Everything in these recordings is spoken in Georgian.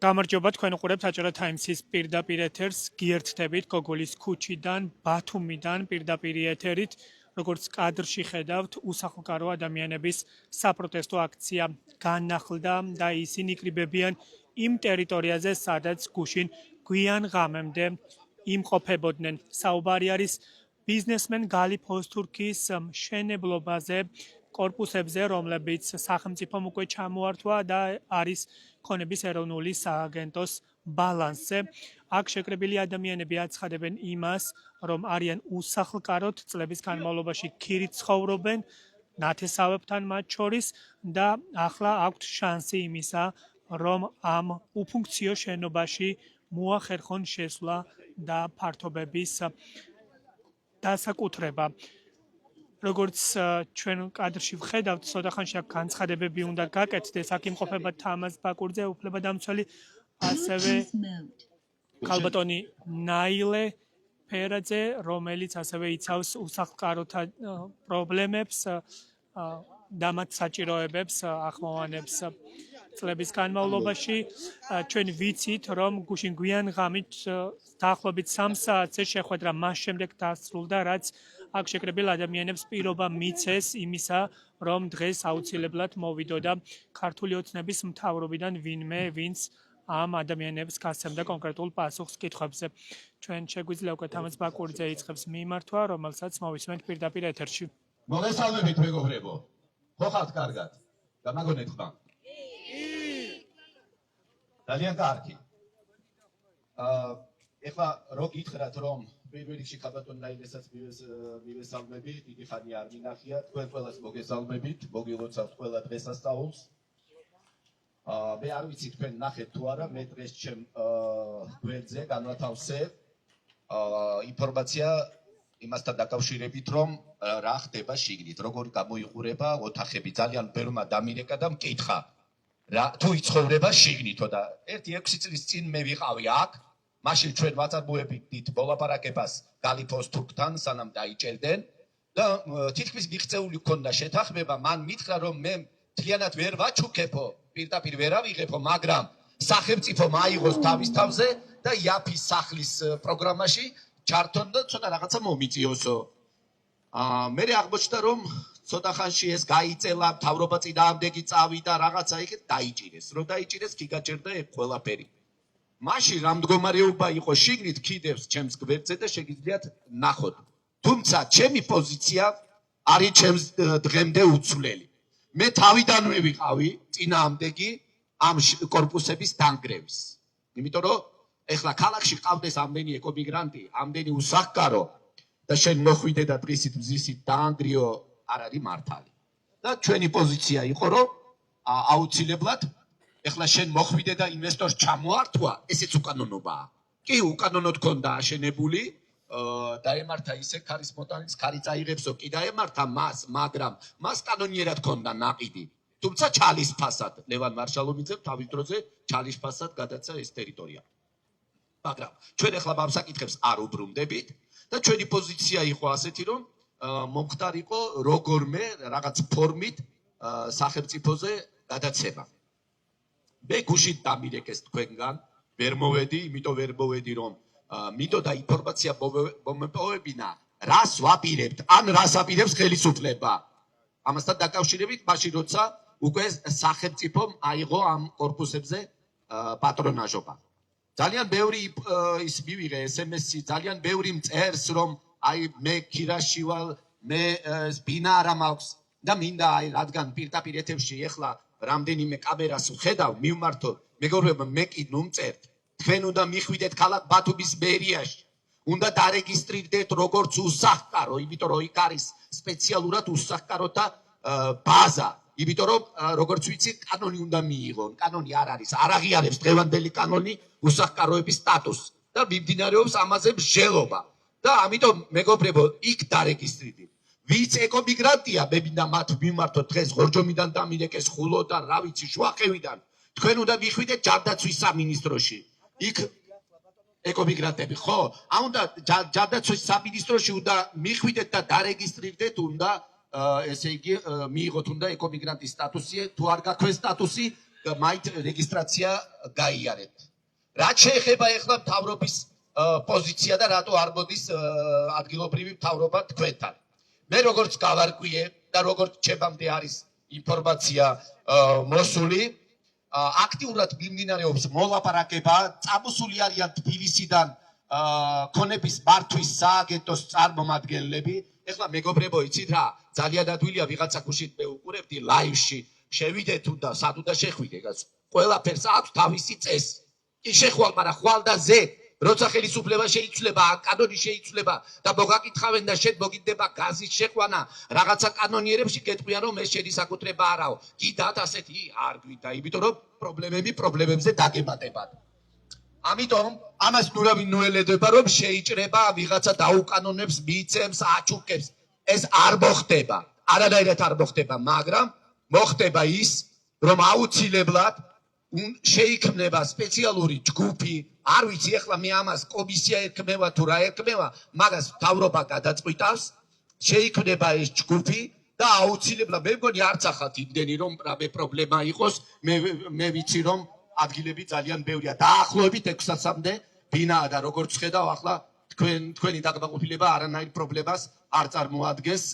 გამარჯობა, თქვენ უყურებთ აჭარა ტაიმსის პირდაპირ ეთერს. გიერთდებით გოგოლის ქუჩიდან, ბათუმიდან პირდაპირ ეთერით, როგორც კადრში ხედავთ, უსახლკარო ადამიანების საპროტესტო აქცია განახლდა და ისინი იკრიბებიან იმ ტერიტორიაზე, სადაც გუშინ გვიან ღამემდე იმყოფებოდნენ. საუბარი არის ბიზნესმენ გალი ფოსტურქის მშენებლობაზე, კორპუსებზე, რომლებიც სახელმწიფომ უკვე ჩამოართვა და არის ქონების ეროვნული სააგენტოს ბალანსზე. აქ შეკრებილი ადამიანები აცხადებენ იმას, რომ არიან უსახლკაროდ, წლების განმავლობაში ქირით ცხოვრობენ, ნათესავებთან მათ შორის და ახლა აქვთ შანსი იმისა, რომ ამ უფუნქციო შენობაში მოახერხონ შესვლა და ფართობების დასაკუთრება. როგორც ჩვენ კადრში ვხედავთ, ცოტა ხანში აქ განცხადებები უნდა გაკეთდეს, აქ იმყოფება თამაზ ბაკურძე, უფლებადამცველი, ასევე ქალბატონი ნაილე ფერაძე, რომელიც ასევე იცავს უსახლკაროთა პრობლემებს და მათ საჭიროებებს ახმოვანებს წლების განმავლობაში. ჩვენ ვიცით, რომ გუშინ გვიან ღამით დაახლოებით 3 საათზე შეხვედრა მას შემდეგ დასრულდა, რაც აქ შეკრებილ ადამიანებს პირობა მიცეს იმისა, რომ დღეს აუცილებლად მოვიდოდა ქართული ოცნების მთავრობიდან ვინმე, ვინც ამ ადამიანებს გასცემდა კონკრეტულ პასუხს კითხვებზე. ჩვენ შეგვიძლია უკვე თამაზ ბაკურძე იწყებს მიმართვა, რომელსაც მოვისმენთ პირდაპირ ეთერში. მოგესალმებით მეგობრებო. ხო ხართ კარგად? გამაგონეთ ხმა? ძალიან კარგი. ეხლა რო გითხრათ, რომ პირველ რიგში ქალბატონ ნაილესაც მივესალმები, დიდი ხანი არ მინახია, თქვენ ყველას მოგესალმებით, მოგილოცავთ ყველა დღესასწაულს. მე არ ვიცი თქვენ ნახეთ თუ არა, მე დღეს ჩემ გვერდზე განვათავსე ინფორმაცია იმასთან დაკავშირებით, რომ რა ხდება შიგნით, როგორ გამოიყურება ოთახები, ძალიან ბევრმა დამირეკა და მკითხა, თუ იცხოვრება შიგნითო და 1-6 წლის წინ მე ვიყავი აქ. მაშინ ჩვენ ვაწარმოებდით მოლაპარაკებას გალი ფოსტურქთან, სანამ დაიჭერდნენ და თითქმის მიღწეული ჰქონდა შეთანხმება, მან მითხრა, რომ მე მთლიანად ვერ ვაჩუქებო, პირდაპირ ვერ ავიღებო, მაგრამ სახელმწიფო მაიღოს თავის თავზე და იაფის სახლის პროგრამაში ჩართონ და ცოტა რაღაცა მომიწიოსო. მე აღმოჩნდა, რომ ცოტა ხანში ეს გაიწელა, მთავრობა წინააღმდეგი წავიდა, რაღაცა იქ დაიჭირეს. რომ დაიჭირეს, კი გაჭერდა ეგ ყველაფერი. მაშინ რა მდგომარეობა იყო შიგნით, კიდევს ჩემს გვერდზე და შეგიძლიათ ნახოთ. თუმცა ჩემი პოზიცია არის ჩემს დღემდე უცვლელი. მე თავიდანვე ვიყავი წინააღმდეგი ამ კორპუსების დანგრევის. იმიტომ რომ ეხლა ქალაქში ყავდეს ამდენი ეკომიგრანტი, ამდენი უსახლკარო და შენ მოხვიდე და დღისით მზისით დაანგრიო, არ არის მართალი. და ჩვენი პოზიცია იყო, რომ აუცილებლად ეხლა შენ მოხვიდე და ინვესტორს ჩამოართვა, ესეც უკანონობაა. კი, უკანონოდ ქონდა აშენებული, დაემართა ისე ქარის მოტანის ქარი წაიღებსო, კი დაემართა მას, მაგრამ მას კანონიერად ქონდა ნაყიდი. თუმცა ჩალისფასად, ლევან მარშალოვიძემ თავის დროზე ჩალისფასად გადაცა ეს ტერიტორია. მაგრამ ჩვენ ეხლა ამ საკითხებს არ უბრუნდებით და ჩვენი პოზიცია იყო ასეთი, რომ მომხდარიყო როგორმე რაღაც ფორმით სახელმწიფოზე გადაცემა. მე გუშინ დამირეკეს თქვენგან, ვერ მოვედი, იმიტომ ვერ მოვედი, რომ მინდოდა ინფორმაცია მომეპოვებინა, რას ვაპირებთ, ან რას აპირებს ხელისუფლება. ამასთან დაკავშირებით, მაშინ როცა უკვე სახელმწიფომ აიღო ამ კორპუსებზე პატრონაჟობა. ძალიან ბევრი ის მივიღე SMS-ი, ძალიან ბევრი მწერს, რომ აი მე ქირაში ვალ, მე ბინა არ მაქვს და მინდა აი რადგან პირდაპირ ეთერში ეხლა რამდენიმე კამერას ვხედავ, მივმართო, მეგობრებო, მე კი ნუმწერთ, თქვენ უნდა მიხვიდეთ ქალაქ ბათუმის მერიაში, უნდა დარეგისტრირდეთ როგორც უსახლკარო, იმიტომ რომ იქ არის სპეციალურად უსახლკაროთა ბაზა, იმიტომ რომ როგორც ვიცი, კანონი უნდა მიიღონ, კანონი არ არის, არ აღიარებს დღევანდელი კანონი უსახლკაროების სტატუსს და მიმდინარეობს ამაზე მსჯელობა. და ამიტომ მეგობრებო, იქ დარეგისტრირდით. ვიც ეკომიგრანტია, მე მინდა მათ მიმართოთ დღეს ღორჯომიდან დამირეკეს, ხულოდან, რა ვიცი, შუახევიდან. თქვენ უნდა მიხვიდეთ ჯანდაცვის სამინისტროში. იქ ეკომიგრანტები, ხო? უნდა ჯანდაცვის სამინისტროში უნდა მიხვიდეთ და დარეგისტრირდეთ, უნდა ესე იგი მიიღოთ უნდა ეკომიგრანტის სტატუსი, თუ არ გაქვთ სტატუსი, მაინც რეგისტრაცია გაიარეთ. რაც შეეხება ახლა მთავრობის პოზიცია და რატო არ მოდის ადგილობრივი მთავრობა თქვენთან. მე როგორც გავარკვიე და როგორც ჩემამდე არის ინფორმაცია მოსული, აქტიურად მიმდინარეობს მოლაპარაკება, წამოსული არიან თბილისიდან ქონების მართვის სააგენტოს წარმომადგენლები. ეხლა მეგობრებო, იცით რა, ძალიან ადვილია ვიღაცა გუშინ მე უყურებდი ლაივში, შევიდეთ უნდა, სად უნდა შეხვიდეთ, ყველაფერს აქვს თავისი წესი. კი შეხვალ, მაგრამ ხვალ და ზე, როცა ხელისუფლება შეიცვლება, კანონი შეიცვლება და მოგაკითხავენ და შენ მოგინდება გაზის შეხვანა, რაღაცა კანონიერებში გეტყვიან რომ ეს შენი საკუთრება არაო. კიდათ ასეთი არ გვიდა, იმიტომ რომ პრობლემებზე დაგემატებათ. ამიტომ ამას ნურავინ ნუელედება რომ შეიჭრება ვიღაცა დაუკანონებს, მიცემს, აჩუქებს. ეს არ მოხდება. არანაირად არ მოხდება, მაგრამ მოხდება ის, რომ აუცილებლად შეიქმნება სპეციალური ჯგუფი, არ ვიცი ახლა მე ამას კომისია ერქმევა თუ რა ერქმევა, მაგას მთავრობა გადაწყვიტავს, შეიქმნება ეს ჯგუფი და აუცილებლად მე მგონი არც ახალ იმდენი რომ რამე პრობლემა იყოს, მე ვიცი რომ ადგილები ძალიან ბევრია. დაახლოებით 600-მდე ბინაა და როგორც ხედავ ახლა თქვენი დაკმაყოფილება არანაირ პრობლემას არ წარმოადგენს.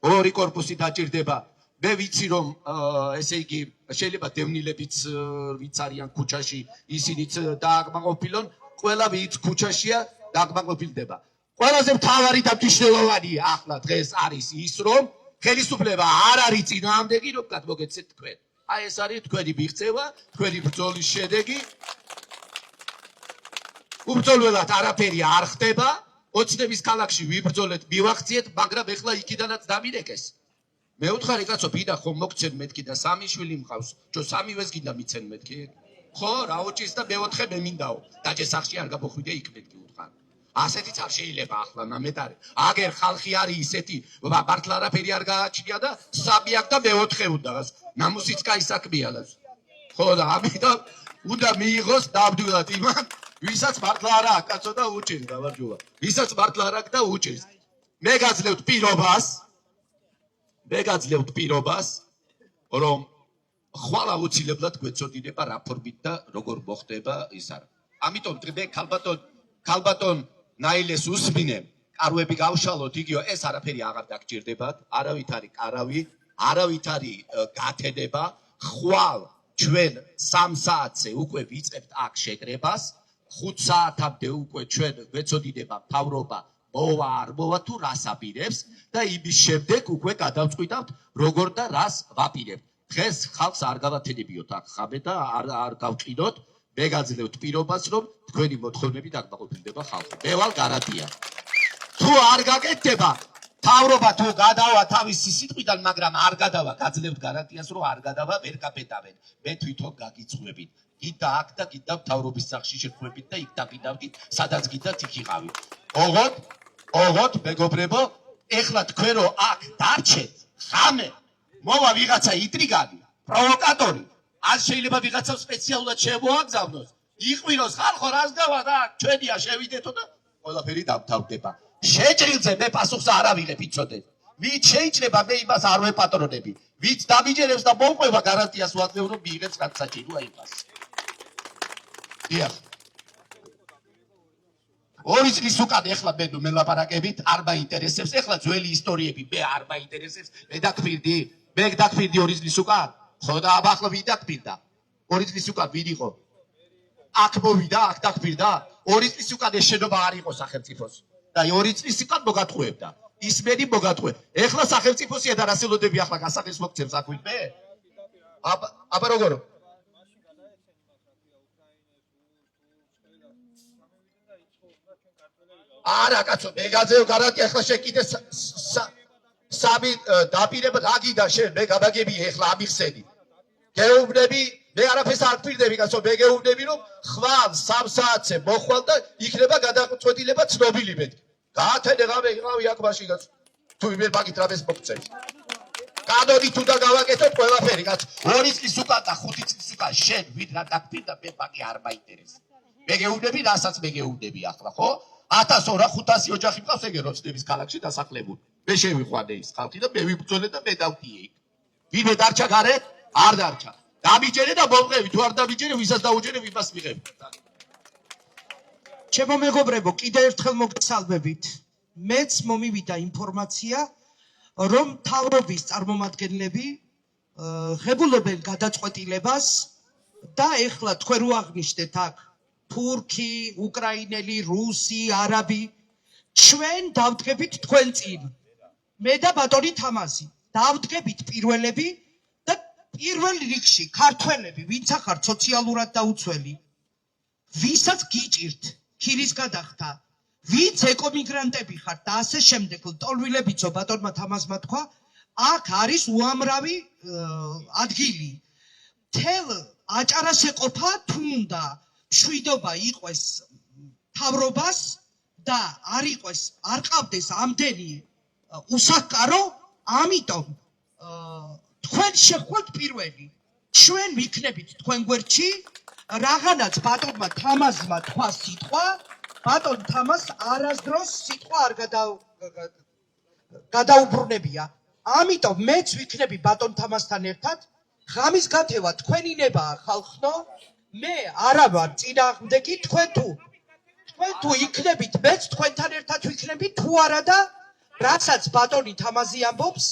ორი კორპუსი დაჭირდება. მე ვიცი რომ ესე იგი შეიძლება დევნილებიც ვიც არიან ქუჩაში, ისინიც დააკმაყოფილონ, ყველა ვიც ქუჩაშია დააკმაყოფილდება. ყველაზე მთავარი და მნიშვნელოვანი ახლა დღეს არის ის რომ ხელისუფლება არ არის წინააღმდეგი, რომ გადმოგეცეთ თქვენ. აი ეს არის თქვენი მიღწევა, თქვენი ბრძოლის შედეგი. უბრძოლველად არაფერი არ ხდება, ოცნების ქალაქში ვიბრძოლეთ, მივახციეთ, მაგრამ ეხლა იქიდანაც დამირეკეს. მე უთხარი კაცო, ბიდა ხომ მოგცენ მეთქი და სამი შვილი მყავს, ჯო სამივეს გინდა მიცენ მეთქი? ხო, რა უჭის და მეოთხე მე მინდაო. დაჯე სახში არ გამოხვიდე იქ მეთქი უთხარ. ასეთიც არ შეიძლება ახლა ნამეტარი. აგერ ხალხი არის ისეთი, მართლა არაფერი არ გააჩნია და სამი აქ და მეოთხე უნდა. ნამუსიც კაი საქმეა. ხო და ამიტომ უნდა მიიღოს დავდვილად იმან, ვისაც მართლა არა აქვს კაცო და უჭირს გამარჯობა. ვისაც მართლა არ აქვს და უჭირს. მე გაძლევთ პირობას, რომ ხვალ აუცილებლად გვეწოდინება რა ფორმით და როგორ მოხდება ის არა. ამიტომ მე ქალბატონ ნაილეს უსმინე, კარვები გავშალოთ, იგივე ეს არაფერი აღარ დაგჭირდებათ, არავით არის კარავი, არავით არის გათენება, ხვალ ჩვენ 3 საათზე უკვე ვიწყებთ აქ შეკრებას, 5 საათამდე უკვე ჩვენ გვეწოდინება მთავრობა მოვა არ მოვა თუ რას აპირებს და იმის შემდეგ უკვე გადავწყვიტავთ როგორ და რას ვაპირებთ. დღეს ხალხს არ გავათენებიოთ აქ ხამე და არ გავყიდოთ, მე გაძლევთ პირობას რომ თქვენი მოთხოვნები დაკმაყოფილდება ხალხი. მე ვალ გარანტია. თუ არ გაკეთდება, მთავრობა თუ გადავა თავისი სიტყვიდან, მაგრამ არ გადავა, გაძლევთ გარანტიას რომ არ გადავა, ვერ გაპეტავენ. მე თვითონ გაგიძღვებით. გიდა აქ და გიდა მთავრობის სახლში შეხვებით და იქ დაკიდავდით, სადაც გიდათ იქ იყავით. ოღონდ მეგობრებო, ეხლა თქვენ რო აქ დარჩეთ, ხამე მოვა ვიღაცა ინტრიგანი, პროვოკატორი, ან შეიძლება ვიღაცა სპეციალურად შემოაგზავნოს, იყვინოს ხალხო რას გავა და ჩვენია შევიდეთო და ყველაფერი დამთავრდება. შეჭრილზე მე პასუხს არ ავიღებ, იცოდეთ. ვით შეიძლება მე იმას არ ვეპატრონები. ვით დამიჯერებს და მომყვება გარანტიას ვაძლევ რომ მიიღებს რაც საჭიროა იმას. დიახ. ორი წლის უკან ეხლა მე ლაპარაკებით არ მაინტერესებს, ეხლა ძველი ისტორიები მე არ მაინტერესებს, მე დაგფირდი 2 წლის უკან. ხო და ახლა ვინ დაგფირდა? 2 წლის უკან ვინ იყო? აქ მოვიდა, აქ დაგფირდა. 2 წლის უკან ეს შენობა არ იყო სახელმწიფოს. და 2 წლის უკან მოგატყუებდა. ისმენი მოგატყუე. ეხლა სახელმწიფოსია და რასელოდები ახლა გასახეს მოგცემს აქ ვინმე? აბა როგორ? არა კაცო, მე გაძევ გარანტია, ახლა შეკიდე სამი დაპირება რა გიდა შენ, მე გადაგები ეხლა ამიხსენი. გეუბნები მე არაფერს არ პირდები, კაცო, მე გეუბნები, რომ ხვალ 3 საათზე მოხვალ და იქნება გადაწყვეტილება ცნობილი მეთქი. გაათენე ღამე იყავი აქ მაშინ კაცო. თუ იმერ მაგით რამეს მოგწევს. კანონი თუ და გავაკეთოთ ყველაფერი, კაცო. 2 წლის უკან და 5 წლის უკან შენ ვინ რა დაგფირდა მე მაგი არ მაინტერესებს. მე გეუბნები, რასაც მე გეუბნები ახლა, ხო? 1200-500 ოჯახი მყავს ეგ როცნების ქალაქში დასახლებული. მე შევიყვანე ის ხალხი და მე ვიბრძოლე და მე დავდიე იქ. ვინმე დარჩა გარე? არ დარჩა. დამიჯერე და მომღები, თუ არ დამიჯერე, ვისაც დაუჯერე, ვიმას მიღებ. ჩემო მეგობრებო, კიდევ ერთხელ მოგესალმებით. მეც მომივიდა ინფორმაცია, რომ მთავრობის წარმომადგენლები ღებულობენ გადაწყვეტილებას და ეხლა თქვენ რო აღნიშნეთ აქ თურქი, უკრაინელი, რუსი, არაბი, ჩვენ დავდგებით თქვენ წინ. მე და ბატონი თამაზი დავდგებით პირველები და პირველ რიგში ქართველები, ვინც ახართ სოციალურად დაუცველი, ვისაც გიჭირთ ქირის გადახდა, ვინც ეკომიგრანტები ხართ და ასე შემდეგ, ლტოლვილებიცო ბატონმა თამაზმა თქვა, აქ არის უამრავი ადგილი. თელ აჭარას ეყოფა თუნდა მშვიდობა იყოს მთავრობას და არ იყოს, არ ყავდეს ამდენი უსახკარო, ამიტომ თქვენ შეხვალთ პირველი. ჩვენ ვიქნებით თქვენ გვერდში, რაღაცაც ბატონმა თამაზმა თქვა სიტყვა, ბატონ თამაზ არასდროს სიტყვა არ გადაუბრუნებია. ამიტომ მეც ვიქნები ბატონ თამაზთან ერთად, ღამის გათევა თქვენი ნებაა ხალხო, მე არა ვარ წინააღმდეგი, თქვენ თუ იქნებით, მეც თქვენთან ერთად ვიქნები, თუ არა და რასაც ბატონი თამაზი ამბობს,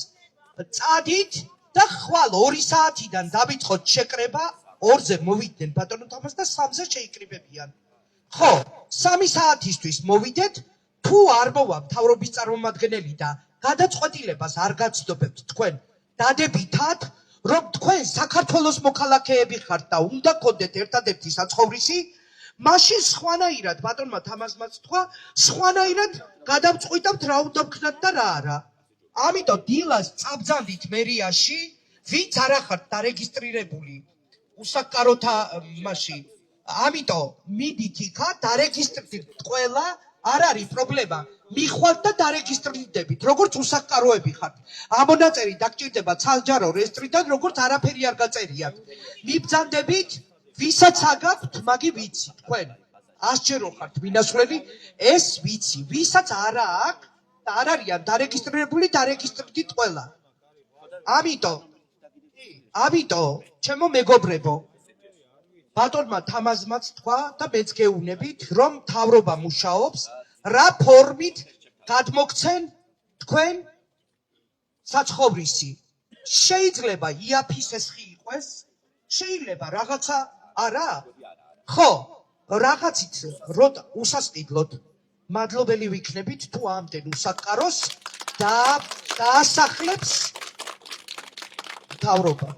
წადით და ხვალ 2 საათიდან დავიწყოთ შეკრება, 2-ზე მოვიდნენ ბატონო თამაზ და 3-ზე შეიკრიბებიან. ხო, 3 საათისთვის მოვიდეთ, თუ არ მოვა მთავრობის წარმომადგენელი და გადაწყვეტილებას არ გაცნობებთ თქვენ დადებითად, რომ თქვენ საქართველოს მოქალაქეები ხართ და უნდა გქონდეთ ერთადერთი საცხოვრისი, მაშინ სხვანაირად ბატონმა თამაზმაც თქვა, სხვანაირად გადავწყვიტავთ რა უნდა ვქნათ და რა არა. ამიტომ დილას წაბძანდით მერიაში, ვინც არ ახართ დარეგისტრირებული უსახკაროთა მასში. ამიტომ მიდით იქა, დარეგისტრირდით ყველა, არ არის პრობლემა. მიხვალთ და დარეგისტრირდებით, როგორც უსახკაროები ხართ. ამონაწერი დაგჭირდება საჯარო რეესტრიდან, როგორც არაფერი არ გაწერიათ. მიბრძანდებით, ვისაც აგაქვთ, მაგი ვიცი, თქვენ. 100-ჯერ ხართ მინასვლელი, ეს ვიცი, ვისაც არა აქვს და არ არიან დარეგისტრირებული, დარეგისტრირდით ყველა. ამიტომ, ჩემო მეგობრებო, ბატონმა თამაზმაც თქვა და მეც გეუბნებით, რომ მთავრობა მუშაობს, რა ფორმით გადმოგცენ თქვენ საცხოვრისი. შეიძლება იაფის ესხი იყოს, შეიძლება რაღაცა არა? ხო, რაღაცით როდა უსასყიდლოდ მადლობელი ვიქნებით თუ ამდენ უსახკაროს და დაასახლებს მთავრობა.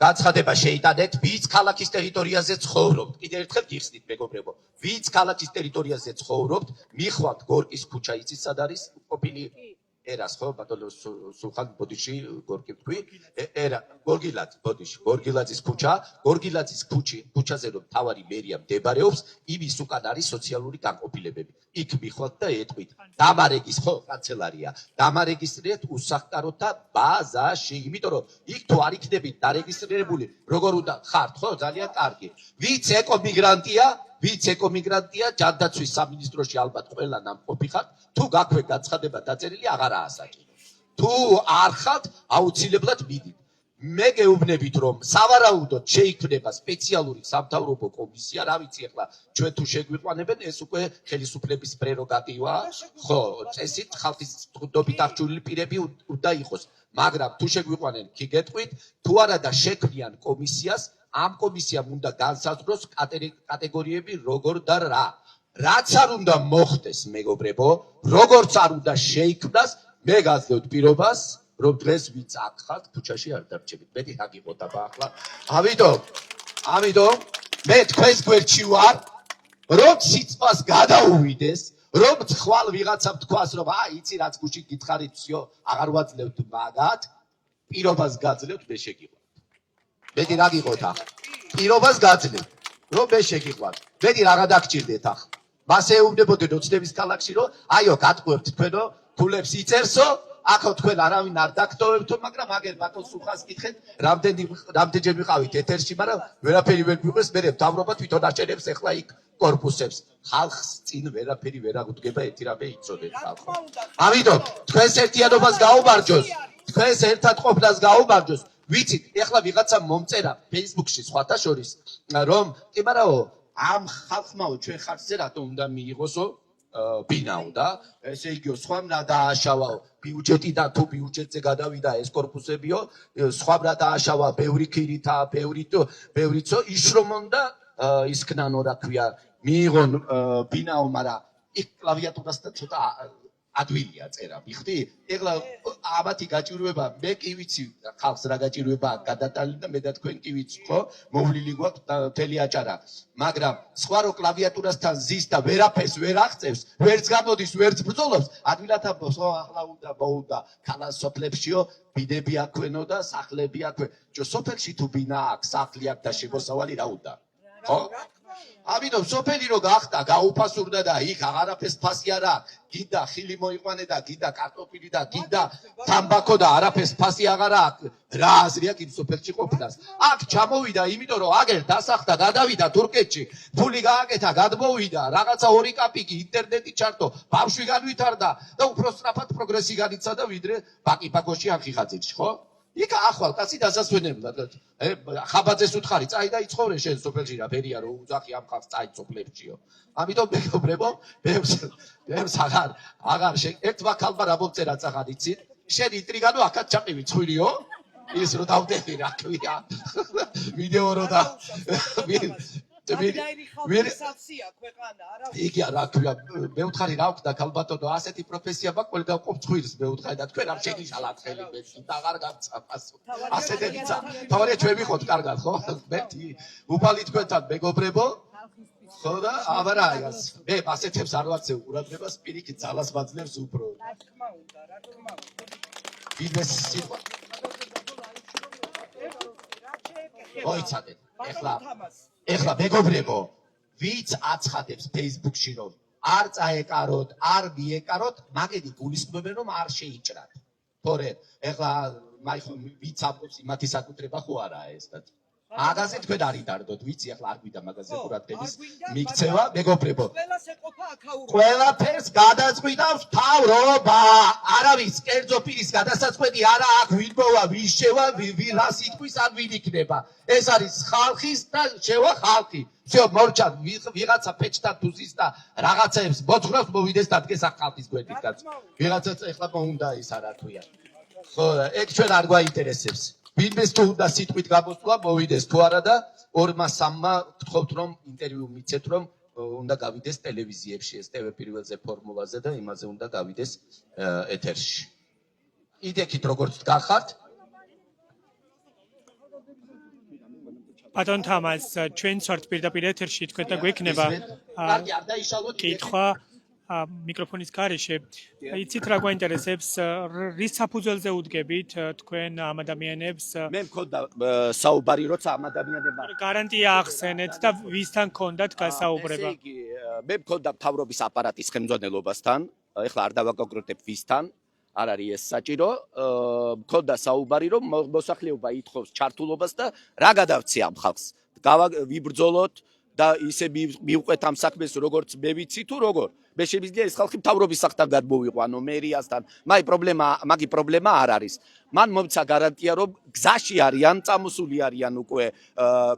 გაცხადება შეიტანეთ, ვინც ქალაქის ტერიტორიაზე ცხოვრობთ. კიდევ ერთხელ გიხსნით მეგობრებო, ვინც ქალაქის ტერიტორიაზე ცხოვრობთ, მიხვალთ გორკის ქუჩა, იცით სად არის? ყოფილი ერას ხო, ბატონო სულხან ბოდიში გორკი თქვი, ერა გორგილაძე, ბოდიში, გორგილაძის ქუჩა, გორგილაძის ქუჩაზე რომ თავარი მერია მდებარეობს, იმის უკან არის სოციალური განყოფილებები. იქ მიხვალთ და ეტყვით. დამარეგის ხო, კანცელარია. დამარეგისტრირეთ უსახკაროთა ბაზაში, იმიტომ რომ იქ თუ არ იქნებით დარეგისტრირებული, როგორ უნდა ხართ, ხო, ძალიან კარგი. ვინც ეკომიგრანტია, ჯანდაცვის სამინისტროში ალბათ ყველა ნამყოფი ხართ, თუ გაქვთ გაცხადება დაწერილი, აღარაა საჭირო. თუ არ ხართ, აუცილებლად მიდით. მე გეუბნებით, რომ სავარაუდოდ შეიქმნება სპეციალური სამთავრობო კომისია, რა ვიცი ახლა ჩვენ თუ შეგვიყვანებენ, ეს უკვე ხელისუფლების პრეროგატივაა, ხო, წესით ხალხის წყდობით აღჭურვილი პირები უნდა იყოს, მაგრამ თუ შეგვიყვანენ, კი გეტყვით, თუ არა და შექმნიან კომისიას, ამ კომისიამ უნდა განსაზღვროს კატეგორიები როგორ და რა. რაც არ უნდა მოხდეს, მეგობრებო, როგორც არ უნდა შეიქმნას, მე გაძლევთ პირობას, რომ დღეს ვინც აქ ხართ, ქუჩაში არ დარჩებით. მეტი გაგიყოთ აბა ახლა. ამიტომ მე თქვენს გვერდში ვარ, რომ სიტყვას გადაუვიდეს, რომ ხვალ ვიღაცამ თქვას, რომ იცი რაც გუშინ გითხარით, всё, აღარ ვაძლევთ მაგათ. პირობას გაძლევთ მე შეგიყვართ. მეტი რა გიყოთ ახლა? პირობას გაძლევთ, რომ მე შეგიყვართ. მეტი რაღა დაგჭირდეთ ახლა. მას ეუბნებოდეთ ოცნების ქალაქში, რომ აიო გატყუებთ თქვენო, ფულებს იწერსო, ახლა თქვენ არავინ არ დაგტოვებთო, მაგრამ აგერ ბატონ სუხას კითხეთ, რამდენჯერ ვიყავით ეთერში, მაგრამ ვერაფერი ვერ მიყვეს, მე მთავრობა თვითონ აჩენებს ახლა იქ კორპუსებს. ხალხს წინ ვერაფერი ვერ აღუდგება, ერთი რამე იცოდეთ ხალხო. ამიტომ თქვენს ერთიანობას გაუმარჯოს, თქვენს ერთად ყოფნას გაუმარჯოს. ვიცით, ეხლა ვიღაცა მომწერა Facebook-ში სხვათა შორის, რომ კი მარაო, ამ ხალხმაო ჩვენ ხარჯზე რატო უნდა მიიღოსო? ბინაო და ესე იგიო სხვამ რა დააშავაო ბიუჯეტიდან თუ ბიუჯეტზე გადავიდა ეს კორპუსებიო სხვამ რა დააშავა ბევრი ქირითა ბევრიცო იშრომონდა ისქნანო რა ქვია მიიღონ ბინაო მაგრამ იქ კლავიატურასთან ცოტა ადვილია წერა მიხდი ეხლა ამათი გაჭირვება მე კი ვიცი ხალხს რა გაჭირვება გადატანილი და მე და თქვენ კი ვიცი ხო მოვლილი გვაქვს მთელი აჭარა მაგრამ სხვა რო კლავიატურასთან ზის და ვერაფერს ვერ აღწევს ვერც გამოდის ვერც ბრძოლობს ადვილად ხო ახლა უნდა ქალას სოფლებშიო ბინები აქვენო და სახლები აქვე ჯო სოფელში თუ ბინა აქვს სახლი აქვს და შემოსავალი რა უნდა ხო ამიტომ სოფელი რო გახდა გაუფასურდა და იქ აღარაფერს ფასი არა გინდა ხილი მოიყვანე და გინდა კარტოფილი და გინდა თამბაქო და არაფერს ფასი აღარა აქვს რა აზრი აქვს იმ სოფელში ყოფნას აქ ჩამოვიდა იმიტომ რომ აგერ დასახდა გადავიდა თურქეთში ფული გააკეთა გადმოვიდა რაღაცა 2 კაპიკი ინტერნეტი ჩართო ბავშვი განვითარდა და უფრო სწრაფად პროგრესი განიცადა ვიდრე ბაკი-ბაკოში ან ხიხაძეში ხო იქ ახვალ კაცი დასასვენებლად ხაბაძეს უთხარი წაი და იცხოვრე შენ სოფელში რა ბერია რომ უძახი ამ ხალხს წაი სოფლებშიო ამიტომ მეგობრებო ბევრს აღარ ერთმა ქალმა რა მომწერა წაღარ იცით შენ ინტრიგანო აქაც ჩაყივი ცხვირიო ის რო დავდები რა ქვია ვიდეო რო და იგი რა ქვია მე ვთხარი რა ვქნა ქალბატონო ასეთი პროფესია მაქვს ყველგან ყოფ ცხვირს მე ვთხარი და თქვენ არ შეგიშალათ ხელი მე და აღარ გამწაფასო ასეთებიცა თავარია ჩვენ ვიყოთ კარგად ხო მერტი უფალი თქვენთან მეგობრებო ხო და აბარაიას მე ასეთებს არ ვაცე ყურადღებას პირიქით ძალას მაძლევს უფრო რა თქმა უნდა ბიზნეს სიტყვა მოიცადეთ ეხლა მეგობრებო ვიც აცხადებს Facebook-ში რომ არ წაეკაროთ, არ მიეკაროთ, მაგები გულისხმობენ რომ არ შეიჭრათ. თორე ეხლა ვიც ამბობს იმათი საკუთრება ხო არაა ეს და მაგაზე თქვენ არ იდარდოთ, ვიცი ეხლა არ გვიდა მაგაზე ყურადღების მიქცევა, მეგობრებო. ყველაფერს გადაწყვიტავს მთავრობა. არავის კერძო პირის გადასაწყვეტი არა აქვს ვინ მოვა, ვინ შევა, რა სიტყვის ან ვინ იქნება. ეს არის ხალხის და შევა ხალხი. всё მორჩა ვიღაცა ფეჭთან თუზის და რაღაცებს მოძღვრავს მოვიდეს დადგეს აქ ხალხის გვერდით კაც. ვიღაცა ეხლა მოუნდა ის არა ქვია. ხო, ეგ ჩვენ არ გვაინტერესებს. ვინმეს თუ უნდა სიტყვით გამოსვლა მოვიდეს თუ არა და 2-3-მა გთხოვთ რომ ინტერვიუ მიცეთ რომ უნდა გავიდეს ტელევიზიებში ეს TV პირველზე ფორმულაზე და იმაზე უნდა გავიდეს ეთერში. იდექით როგორც გახართ ბატონ თამაზ ჩვენ ვართ პირდაპირ ეთერში თქვენ და გვექნება კარგი არ დაიშალოთ კითხვა მიკროფონის გარეშე იცით რა გვაინტერესებს რის საფუძველზე უდგებით თქვენ ამ ადამიანებს მე მქონდა საუბარი როცა ამ ადამიანებმა გარანტია ახსენეთ და ვისთან გქონდათ გასაუბრება ესე იგი მე მქონდა მთავრობის აპარატის ხელმძღვანელობასთან ეხლა არ დავაკონკრეტებ ვისთან არ არის ეს საჭირო მქონდა საუბარი რომ მოსახლეობა ითხოვს ჩართულობას და რა გადავცი ამ ხალხს ვიბრძოლოთ და ისე მივყვეთ ამ საქმეს როგორც მე ვიცი თუ როგორ მე შემიძლია ეს ხალხი მთავრობის სახთან გადმოვიყვანო მერიასთან მაგი პრობლემა არ არის მან მომცა გარანტია რომ გზაში არიან წამოსული არიან უკვე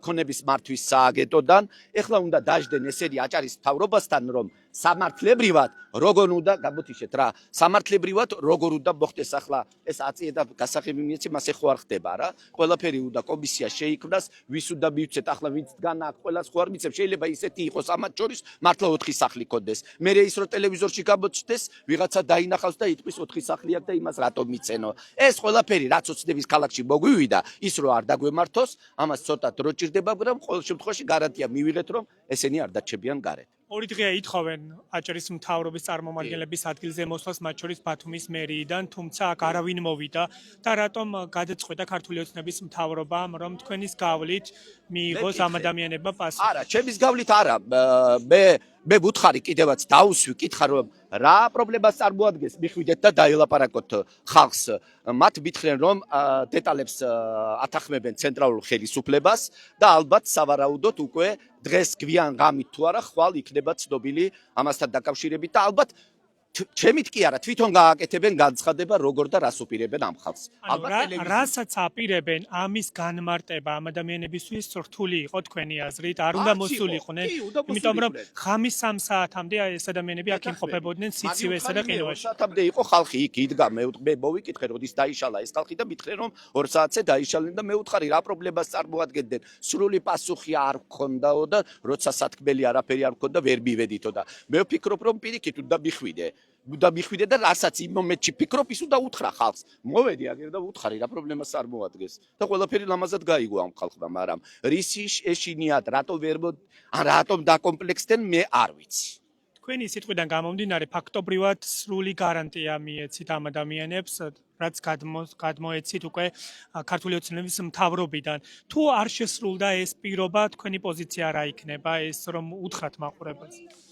ქონების მართვის სააგენტოდან ეხლა უნდა დაждენ ესენი აჭარის მთავრობასთან რომ სამართლებრივად როგორ უნდა გამოთიშეთ რა სამართლებრივად როგორ უნდა მოხდეს ახლა ეს აწიე და გასაღები მიეცი მას ეხო არ ხდება რა ყველაფერი უნდა კომისია შეიქმნას ვის უნდა მივცეთ ახლა ვინც დგანა აქ ყველას ხო არ მიცემ შეიძლება ისეთი იყოს ამათ შორის მართლა 4 სახლი კონდეს მე ის რო ტელევიზორში გამოჩნდეს ვიღაცა დაინახავს და იტყვის 4 სახლი აქვს და იმას რატომ მიცენო ეს ყველაფერი რაც ოცნების ქალაქში მოგვივიდა ის რო არ დაგვემართოს ამას ცოტა დრო ჭირდება მაგრამ ყოველ შემთხვევაში გარანტია მივიღეთ რომ ესენი არ დაჩებიან გარეთ ორი დღეა ითხოვენ აჭარის მთავრობის წარმომადგენლების ადგილზე მოსვლას, მათ შორის ბათუმის მერიიდან, თუმცა აქ არავინ მოვიდა და რატომ გადაწყვეტა ქართული ოცნების მთავრობამ, რომ თქვენის გავლით მიიღოს ამ ადამიანებმა პასუხი? არა, ჩემის გავლით არა. მე ვუთხარი კიდევაც დაუსვი კითხა რომ რა პრობლემას წარმოადგენს მიხვიდეთ და დაელაპარაკოთ ხალხს. მათ მითხრენ რომ დეტალებს ათანხმებენ ცენტრალურ ხელისუფლებას და ალბათ სავარაუდოდ უკვე დღეს გვიან ღამით თუ არა ხვალ იქნება ცნობილი ამასთან დაკავშირებით და ალბათ ჩემით კი არა თვითონ გააკეთებენ განცხადება როგორ და რას უპირებენ ამ ხალხს. რასაც აპირებენ ამის განმარტება ამ ადამიანებისთვის რთული იყო თქვენი აზრით, არ უნდა მოსულიყვნენ, იმიტომ რომ ღამის 3 საათამდე ეს ადამიანები აქ იმყოფებოდნენ სიცივესა და ყინვაში. საათამდე იყო ხალხი იქ იდგა, მე მოვიკითხე როდის დაიშალა ეს ხალხი და მითხრენ რომ 2 საათზე დაიშალნენ და მე ვუთხარი რა პრობლემას წარმოადგენდნენ. სრული პასუხი არ გქონდაო და როცა სათქმელი არაფერი არ გქონდა ვერ მივედითო და მე ვფიქრობ რომ პირიქით უნდა მიხვიდე და რასაც იმ მომენტში ფიქრობ ის უნდა უთხრა ხალხს. მოვედი აგერ და ვუთხარი რა პრობლემას არ მოადგეს და ყველაფერი ლამაზად გაიგო ამ ხალხმა, მაგრამ რისი ეშინიათ რატომ დაკომპლექსდნენ მე არ ვიცი. თქვენი სიტყვიდან გამომდინარე ფაქტობრივად სრული გარანტია მიეცით ამ ადამიანებს, რაც გადმოეცით უკვე ქართული ოცნების მთავრობიდან. თუ არ შესრულდა ეს პირობა, თქვენი პოზიცია რა იქნება, ეს რომ უთხრათ მაყურებელს?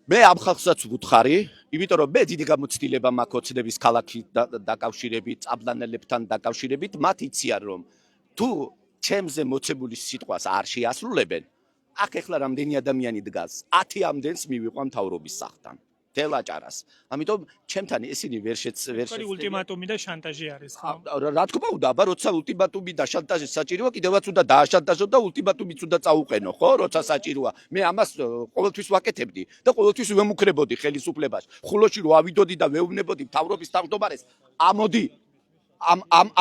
მე ამ ხალხსაც ვუთხარი, იმიტომ რომ მე დიდი გამოცდილება მაქვს ოცნების ქალაქით დაკავშირებით, წაბლანელებთან დაკავშირებით, მათ იციან რომ თუ ჩემზე მოცემული სიტყვას არ შეასრულებენ, აქ ეხლა რამდენი ადამიანი დგას? 10 ამდენს მივიყვა მთავრობის სახლთან. თელაჭარას. ამიტომ ჩემთან ესინი ვერ შეცდომი ულტიმატუმი და შანტაჟი არის, ხო? რა თქმა უნდა, აბა როცა ულტიმატუმი და შანტაჟი საჭიროა, კიდევაც უნდა დააშანტაჟო და ულტიმატუმიც უნდა წაუყენო, ხო? როცა საჭიროა. მე ამას ყოველთვის ვაკეთებდი და ყოველთვის ვემუქრებოდი ხელისუფლებას. ხულოში რო ავიდოდი და ვეუბნებოდი მთავრობის თავმჯდომარეს,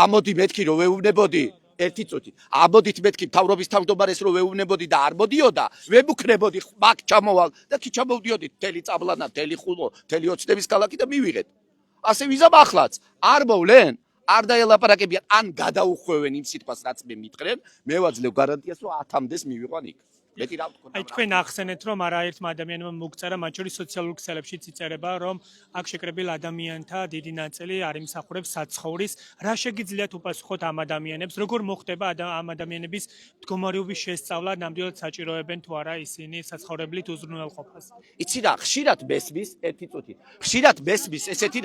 ამოდი მეთქი რო ვეუბნებოდი ერთი წუთი. ამოდით მეთქი მთავრობის თავმჯდომარეს რო ვეუბნებოდი და არ მოდიოდა, ვემუქრებოდი მაგ ჩამოვალ და კი ჩამოვდიოდი მთელი წაბლანა, მთელი ხულო, მთელი ოცნების ქალაქი და მივიღეთ. ასე ვიზამ ახლაც არ მოვლენ, არ დაელაპარაკებიან, ან გადაუხვევენ იმ სიტყვას, რაც მე მითხრენ, მე ვაძლევ გარანტიას, რომ 10-მდეს მივიყვან იქ. მეტი რა ვთქვა. აი თქვენ ახსენეთ, რომ არაერთმა ადამიანმა მოგწერა, მათ შორის სოციალურ ქსელებშიც იწერება, რომ აქ შეკრებილ ადამიანთა დიდი ნაწილი არ იმსახურებს საცხოვრის. რა შეგიძლიათ უპასუხოთ ამ ადამიანებს, როგორ მოხდება ამ ადამიანების მდგომარეობის შესწავლა, ნამდვილად საჭიროებენ თუ არა ისინი საცხოვრებლით უზრუნველყოფას? იცი რა, ხშირად მესმის ერთი წუთი. ხშირად მესმის ესეთი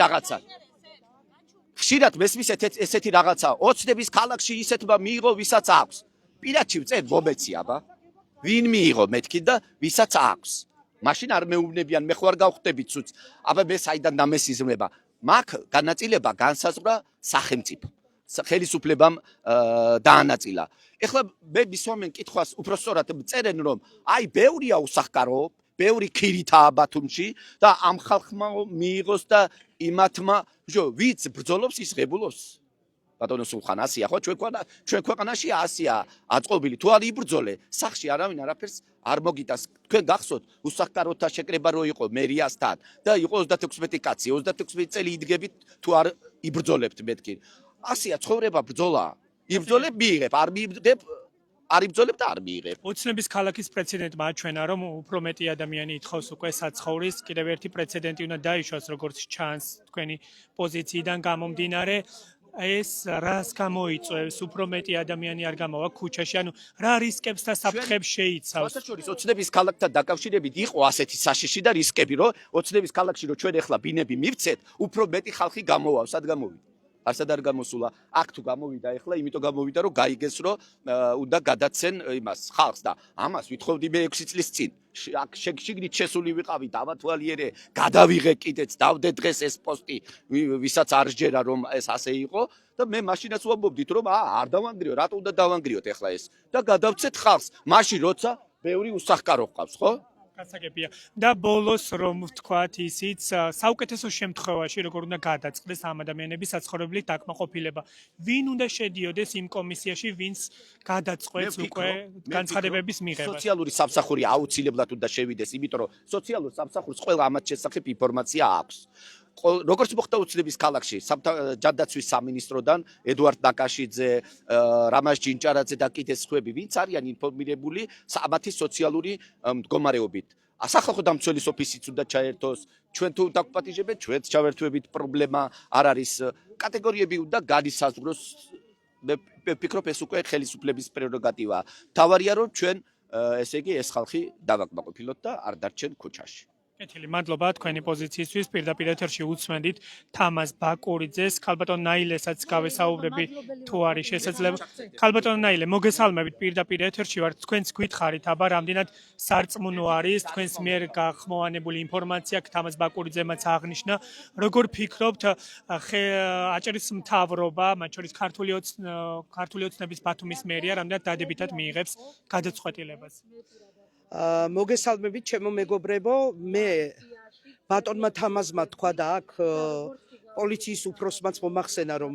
რაღაცა. ოცნების ქალაქში ისეთმა მიიღო, ვისაც აქვს. პირადში ვწერ მომეცი აბა. ვინ მიიღო მეთქი და ვისაც აქვს. მაშინ არ მეუბნებიან, მე ხوار გავხდები ცუც. აბა მე საიდან დამესიზმება. მაგ განაწილება განსაზღვრა სახელმწიფო. ხელისუფლებამ დაანაწილა. ეხლა მე მისვამენ კითხვას უფრო სწორად წერენ რომ აი ბევრია უსახკარო, ბევრი ქირითაა ბათუმში და ამ ხალხმა მიიღოს და იმათმა, ვიც ბრძოლობს ის ღებულობს. ბატონო სულხან ასია ხო ჩვენ ქვეყანაში ასია აწყობილი თუ არ იბრძოლე სახში არავინ არაფერს არ მოგიტას თქვენ გახსოვთ უსახკაროთა შეკრება რო იყო მერიასთან და იყო 36 კაცი 36 წელი იდგებით თუ არ იბრძოლებთ მეთქი ასია ცხოვრება ბრძოლაა იბრძოლებ მიიღებ არ მიიღებ არ იბრძოლებ და არ მიიღებ ოცნების ქალაქის პრეცედენტმა აჩვენა რომ უფრო მეტი ადამიანი ითხოვს უკვე საცხოვრის კიდევ ერთი პრეცედენტი უნდა დაიშვას როგორც ჩანს თქვენი პოზიციიდან გამომდინარე ეს რას გამოიწვევს უფრო მეტი ადამიანი არ გამოვა ქუჩაში ანუ რა რისკებს და საფრთხებს შეიცავს საერთოდ ოცნების ქალაქთან დაკავშირებით იყო ასეთი საშიში და რისკები რომ ოცნების ქალაქში რომ ჩვენ ახლა ბინები მივცეთ უფრო მეტი ხალხი გამოვა სად გამოვიდა არსად არ გამოსულა აქ თუ გამოვიდა ახლა იმიტომ გამოვიდა რომ გაიგეს რომ უნდა გადაცენ იმას ხალხს და ამას ვითხოვდი მე 6 წლის წინ აქ შეგშიგნით შესული ვიყავი დავათვალიერე გადავიღე კიდეც დავდე დღეს ეს პოსტი ვისაც არ შეერა რომ ეს ასე იყო და მე მაშინაც ვამბობდით რომ არ დავანგრიო რატო უნდა დავანგრიოთ ახლა ეს და გადავცეთ ხალხს მაშინ როცა ბევრი უსახკარო ყავს ხო გასაგებია და ბოლოს რომ ვთქვათ ისიც საუკეთესო შემთხვევაში როგორ უნდა გადაწყდეს ამ ადამიანების საცხოვრებლით დაკმაყოფილება ვინ უნდა შედიოდეს იმ კომისიაში ვინც გადაწყვეტს უკვე განცხადებების მიღებას სოციალური სამსახური აუცილებლად უნდა შევიდეს იმიტომ რომ სოციალურ სამსახურს ყველა ამათ შესახებ ინფორმაცია აქვს როგორც მოხდა უცნების ქალაქში ჯანდაცვის სამინისტროდან ედუარდ ნაკაშიძე, რამაზ ჯინჭარაძე და კიდე სხვები, ვინც არიან ინფორმირებული მათი სოციალური მდგომარეობით. სახალხო დამცველის ოფისიც უნდა ჩაერთოს, ჩვენ თუ დაგვპატიჟებთ, ჩვენც ჩავერთვებით, პრობლემა არ არის. კატეგორიები უნდა განისაზღვროს. მე ვფიქრობ, ეს უკვე ხელისუფლების პრეროგატივაა. თავარია რომ ჩვენ ესე იგი ეს ხალხი დავაკმაყოფილოთ და არ დარჩენ ქუჩაში. კეთილი, მადლობა თქვენი პოზიციისთვის. პირდაპირ ეთერში უცმენდით თამაზ ბაკურიძეს, ქალბატონ ნაილესაც გავესაუბრები თუ არის შესაძლებელი. ქალბატონ ნაილე, მოგესალმებით პირდაპირ ეთერში ვართ. თქვენც გითხარით, აბა რამდენად სარწმუნო არის თქვენს მიერ გახმოვანებული ინფორმაცია, თამაზ ბაკურიძემაც აღნიშნა. როგორ ფიქრობთ, აჭარის მთავრობა, მათ შორის ქართული ოცნების ბათუმის მერია, რამდენად დადებითად მიიღებს გადაწყვეტილებას? მოგესალმებით ჩემო მეგობრებო, მე ბატონმა თამაზმა თქვა და აქ პოლიციის უფროსმაც მომახსენა რომ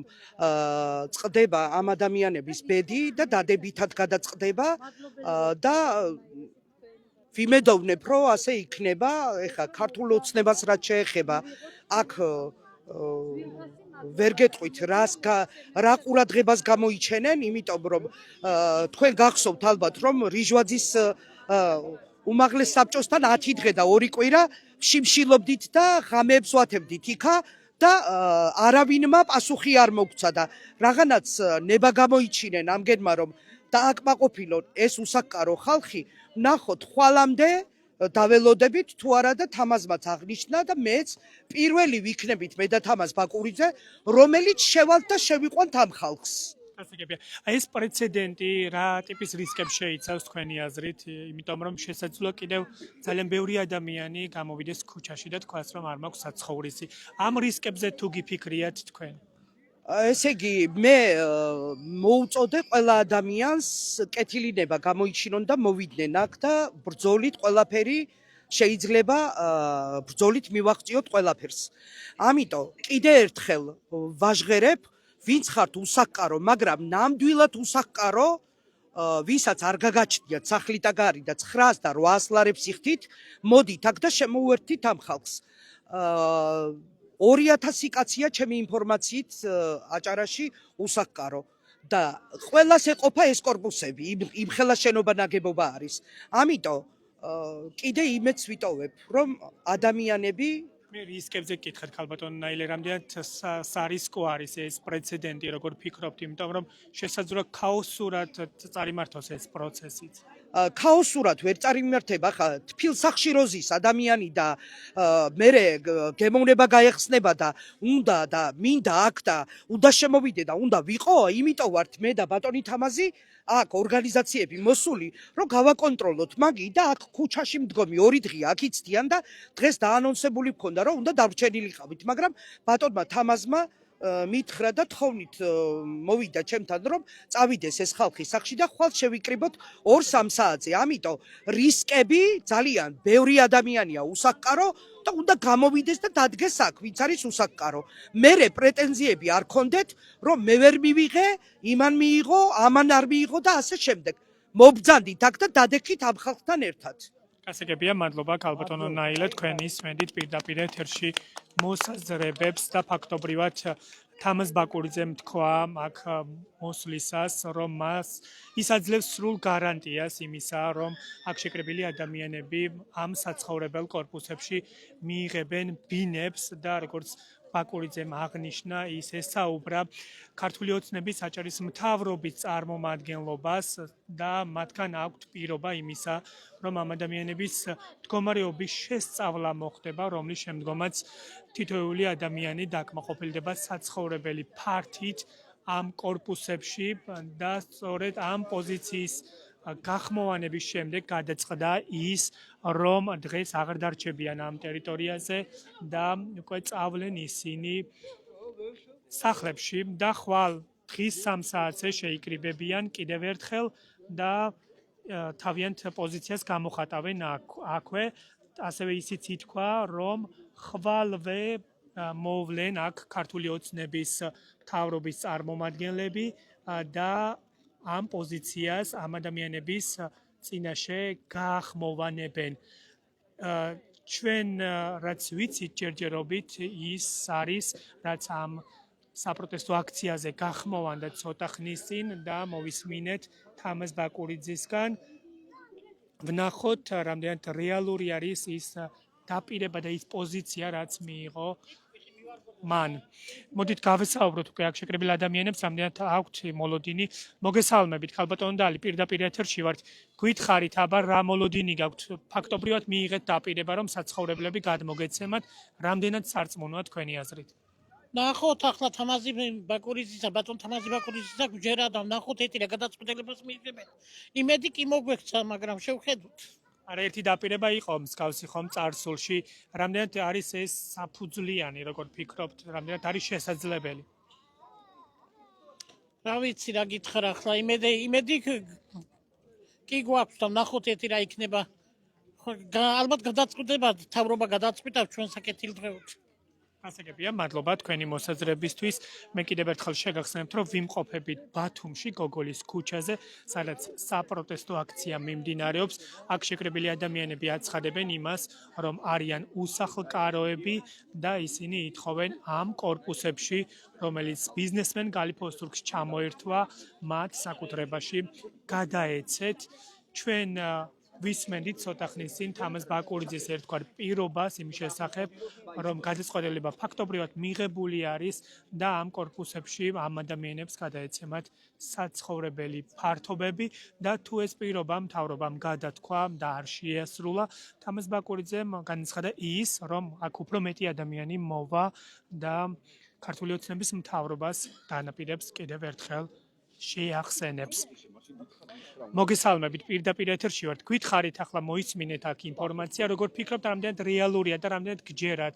წყდება ამ ადამიანების ბედი და დადებითად გადაწყდება და ვიმედოვნებ რომ ასე იქნება. ეხა ქართულ ოცნებას რაც შეეხება აქ ვერ გეტყვით რა ყურადღებას გამოიჩენენ, იმიტომ რომ თქვენ გახსოვთ ალბათ რომ რიჟვაძის უმაღლეს საბჭოსთან 10 დღე და 2 კვირა შიმშილობდით და ღამეებს ვათებდით იქა და არავინმა პასუხი არ მოგცა და რაღაცნაირად ნება გამოიჩინენ ამგენმა რომ დააკმაყოფილონ ეს უსაკარო ხალხი. ნახოთ ხვალამდე დაველოდებით თუ არა და თამაზმაც აღნიშნა და მეც პირველი ვიქნებით მე და თამაზ ბაკურიძე, რომელიც შევალთ და შევიყვანთ ამ ხალხს. ეს პრეცედენტი რა ტიპის რისკებს შეიცავს თქვენი აზრით, იმიტომ რომ შესაძლოა კიდევ ძალიან ბევრი ადამიანი გამოვიდეს ქუჩაში და თქვას რომ არ მაქვს საცხოვრისი. ამ რისკებზე თუ გიფიქრიათ თქვენ? ესე იგი, მე მოუწოდე ყველა ადამიანს კეთილინება გამოიჩინონ და მოვიდნენ აქ და ბრძოლით ყველაფერი შეიძლება ბრძოლით მივაღწიოთ ყველაფერს. ამიტომ კიდე ერთხელ ვაჟღერებ, ვინც ხართ უსაკკარო, მაგრამ ნამდვილად უსაკკარო, ვისაც არ გაგაჩნიათ სახლი და გარი და 900 და 800 ლარებს იხდით, მოდით აქ და შემოუერთდით ამ ხალხს. 2000 კაცია ჩემი ინფორმაციით აჭარაში უსაკკარო და ყველას ეყოფა ეს კორპუსები, იმ ხელა შენობა ნაგებობა არის. ამიტომ კიდე იმეც ვიტოვებ, რომ ადამიანები მე რისკებზე გითხეთ ქალბატონ ნაილე, რამდენად სარისკო არის ეს პრეცედენტი, როგორ ფიქრობთ, იმიტომ რომ შესაძლოა ქაოსურად წარიმართოს ეს პროცესიც. ქაოსურად ვერ წარიმართება, ხა თბილ სახში როზის ადამიანი და მერე გემოვნება გაეხსნება და უნდა და მინდა აქ და უნდა შემოვიდე და უნდა ვიყო, იმიტომ ვართ მე და ბატონი თამაზი აქ ორგანიზაციები მოსული, რომ გავაკონტროლოთ მაგი და აქ ქუჩაში მდგომი 2 დღეა აქ იცდიან და დღეს დაანონსებული მქონდა, რომ უნდა დავრჩენილიყავით, მაგრამ ბატონმა თამაზმა მითხრა და თხოვნით მოვიდა ჩემთან რომ წავიდეს ეს ხალხი სახში და ხვალ შევიკრიბოთ 2-3 საათზე. ამიტომ რისკები ძალიან ბევრი ადამიანია უსაკკარო და უნდა გამოვიდეს და დადგეს აქ, ვინც არის უსაკკარო. მერე პრეტენზიები არ ქონდეთ, რომ მე ვერ მივიღე, იმან მიიღო, ამან არ მიიღო და ასე შემდეგ. მობძანდით აქ და დადექით ამ ხალხთან ერთად. გასაგებია, მადლობა ქალბატონო ნაილე, თქვენ ისმენდით პირდაპირ ეთერში მოსაზრებებს და ფაქტობრივად თამაზ ბაკურიძემ თქვა აქ მოსვლისას, რომ ის აძლევს სრულ გარანტიას იმისა, რომ აქ შეკრებილი ადამიანები ამ საცხოვრებელ კორპუსებში მიიღებენ ბინებს და როგორც ბაკურიძემ აღნიშნა, ის ესაუბრა ქართული ოცნების აჭარის მთავრობის წარმომადგენლობას და მათგან აქვთ პირობა იმისა, რომ ამ ადამიანების მდგომარეობის შესწავლა მოხდება, რომლის შემდგომაც თითოეული ადამიანი დაკმაყოფილდება საცხოვრებელი ფართით ამ კორპუსებში და სწორედ ამ პოზიციის გახმოვანების შემდეგ გადაწყდა ის, რომ დღეს აღარ დარჩებიან ამ ტერიტორიაზე და უკვე წავლენ ისინი სახლებში და ხვალ დღის 3 საათზე შეიკრიბებიან კიდევ ერთხელ და თავიანთ პოზიციას გამოხატავენ აქვე. ასევე ისიც ითქვა, რომ ხვალვე მოვლენ აქ ქართული ოცნების მთავრობის წარმომადგენლები და ამ პოზიციას ამ ადამიანების წინაშე გაახმოვანებენ. ჩვენ რაც ვიცით ჯერჯერობით ის არის რაც ამ საპროტესტო აქციაზე გახმოვანდა ცოტა ხნის წინ და მოვისმინეთ თამაზ ბაკურიძისგან ვნახოთ რამდენად რეალური არის ის დაპირება და ის პოზიცია რაც მიიღო მან. მოდით გავესაუბროთ უკვე აქ შეკრებილ ადამიანებს, რამდენად აქვთ მოლოდინი. მოგესალმებით, ქალბატონო დალი, პირდაპირ ეთერში ვართ. გითხარით, აბა რა მოლოდინი გაქვთ? ფაქტობრივად მიიღეთ დაპირება, რომ საცხოვრებლები გადმოგეცემათ, რამდენად სარწმუნოა თქვენი აზრით? ნახოთ ახლა თამაზი ბაკურიძისა, ბატონ თამაზი ბაკურიძისა გვჯერა და ნახოთ ეტირა გადაწყვეტილებას მიიღებენ. იმედი კი მოგვექცა, მაგრამ შევხედოთ. არა ერთი დაპირება იყო მსგავსი ხომ წარსულში, რამდენად არის ეს საფუძვლიანი, როგორ ფიქრობთ, რამდენად არის შესაძლებელი? რა ვიცი რა გითხრა ახლა, იმედი კი გვაქვს და ნახოთ ეტირა იქნება. ალბათ გადაწყვეტება, თავრობა გადაწყვეტავს ჩვენ საკეთილდღეობით. ასაგებია, მადლობა თქვენი მოსაზრებისთვის. მე კიდევ ერთხელ შეგახსენებთ, რომ ვიმყოფებით ბათუმში, გოგოლის ქუჩაზე, სადაც საპროტესტო აქცია მიმდინარეობს. აქ შეკრებილი ადამიანები აცხადებენ იმას, რომ არიან უსახლკაროები და ისინი ითხოვენ ამ კორპუსებში, რომელიც ბიზნესმენ გალი ფოსტურგს ჩამოერთვა, მათ საკუთრებაში გადაეცეთ. ჩვენ ვისმენდით ცოტა ხნის წინ თამაზ ბაკურიძის ერთგვარ პირობას იმ შესახებ, რომ გადაწყვეტილება ფაქტობრივად მიღებული არის და ამ კორპუსებში ამ ადამიანებს გადაეცემათ საცხოვრებელი ფართობები და თუ ეს პირობა მთავრობამ გადათქვა და არ შეასრულა, თამაზ ბაკურიძემ განაცხადა ის, რომ აქ უფრო მეტი ადამიანი მოვა და ქართული ოცნების მთავრობას განაპირებს კიდევ ერთხელ შეახსენებს. მოგესალმებით, პირდაპირ ეთერში ვართ. გითხარით, ახლა მოისმინეთ აქ ინფორმაცია, როგორ ფიქრობთ, რამდენად რეალურია და რამდენად გჯერათ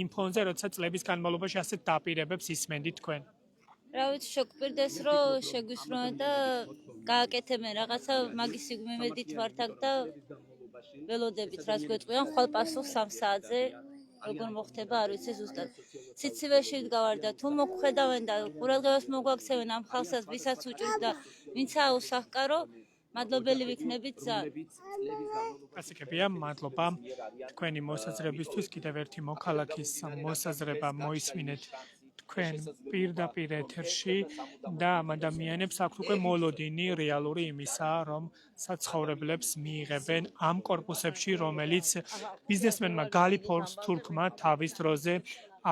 იმ ფონზე, როცა წლების განმავლობაში ასეთ დაპირებებს ისმენდით თქვენ? რა ვიცი, შეგგვირდეს, რომ შეგვისროენ და გააკეთებენ რაღაცა, მაგის იმედით ვართ აქ და ველოდებით, რაც გვეტყვიან, ხვალ პასუხს 3 საათზე როგორ მოხდება, არ ვიცი ზუსტად. სიცივეში ვდგავარ და თუ მოგხედავენ და ყურადღებას მოგვაქცევენ ამ ხალხსაც, ვისაც უჭირთ და ვინცაა უსახლკარო, მადლობელი ვიქნებით ძალიან. ასაკებია, მადლობა თქვენი მოსაზრებისთვის. კიდევ ერთი მოქალაქის მოსაზრება მოისმინეთ თქვენ პირდაპირ ეთერში და ამ ადამიანებს აქვთ უკვე მოლოდინი რეალური იმისა, რომ საცხოვრებლებს მიიღებენ ამ კორპუსებში, რომელიც ბიზნესმენმა გალი ფოსტურგმა თავის დროზე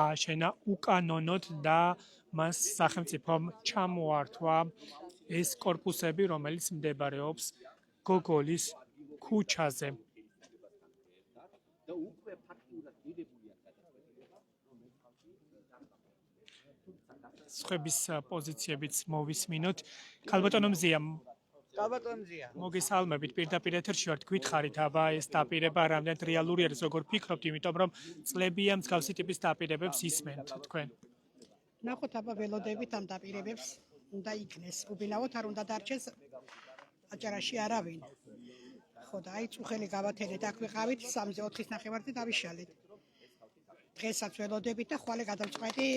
ააშენა უკანონოდ და მას სახელმწიფომ ჩამოართვა ეს კორპუსები, რომელიც მდებარეობს გოგოლის ქუჩაზე. სხვების პოზიციებიც მოვისმინოთ. ქალბატონო მზია, მოგესალმებით, პირდაპირ ეთერში ვართ. გითხარით, აბა ეს დაპირება რამდენად რეალური არის, როგორ ფიქრობთ, იმიტომ რომ წლებია მსგავსი ტიპის დაპირებებს ისმენთ თქვენ? ნახოთ, აბა ველოდებით ამ დაპირებებს უნდა იქნეს. უბილავოთ არ უნდა დარჩეს აჭარაში არავინ. ხო და აი წუხელი გავათენეთ, აქ ვიყავით 3-4-ის ნახევარზე დავიშალეთ. დღესაც ველოდებით და ხვალე გადავწყვეტი